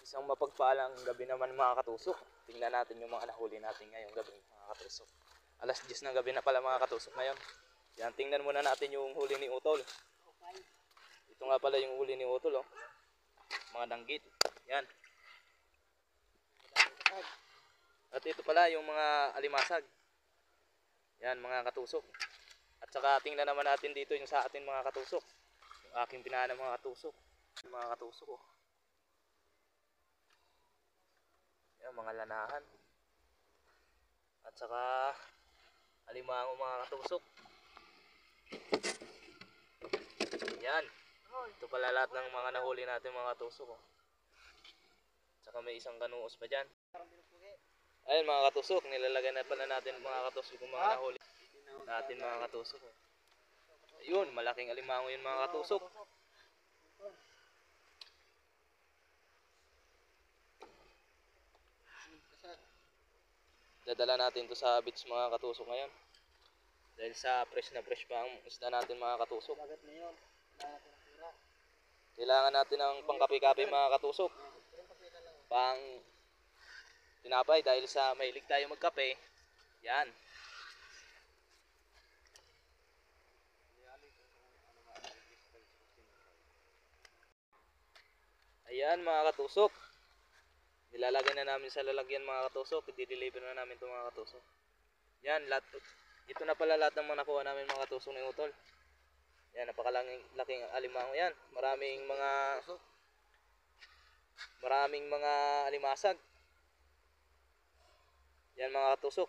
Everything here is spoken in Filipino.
Isang mapagpalang gabi naman mga katusok. Tingnan natin yung mga nahuli natin ngayong gabi mga katusok. Alas 10 ng gabi na pala mga katusok ngayon. Yan, tingnan muna natin yung huli ni Utol. Ito nga pala yung huli ni Utol, oh. Mga danggit. Yan. At ito pala yung mga alimasag. Yan mga katusok. At saka tingnan naman natin dito yung sa atin mga katusok. Yung aking pinana mga katusok. Mga katusok, oh. Yan, mga lanahan. At saka alimango mga katusok. Yan. Ito pala lahat ng mga nahuli natin mga katusok, oh. At saka may isang kanuos pa dyan. Ayun mga katusok, nilalagay na pala natin mga katusok yung mga nahuli natin mga katusok, oh. Ayun, malaking alimango yun mga katusok. Dadala natin to sa beach mga katusok ngayon. Dahil sa fresh na fresh pa ang isda natin mga katusok. Kailangan natin ng pangkape-kape mga katusok. Pang tinapay dahil sa mahilig tayo magkape. Yan. Ayan mga katusok. Nilalagay na namin sa lalagyan mga katusok. I-deliver na namin ito mga katusok. Yan, lahat. Ito na pala lahat ng mga nakuha namin mga katusok ng Utol. Yan, napakalaking alimango yan. Maraming mga alimasag. Yan mga katusok.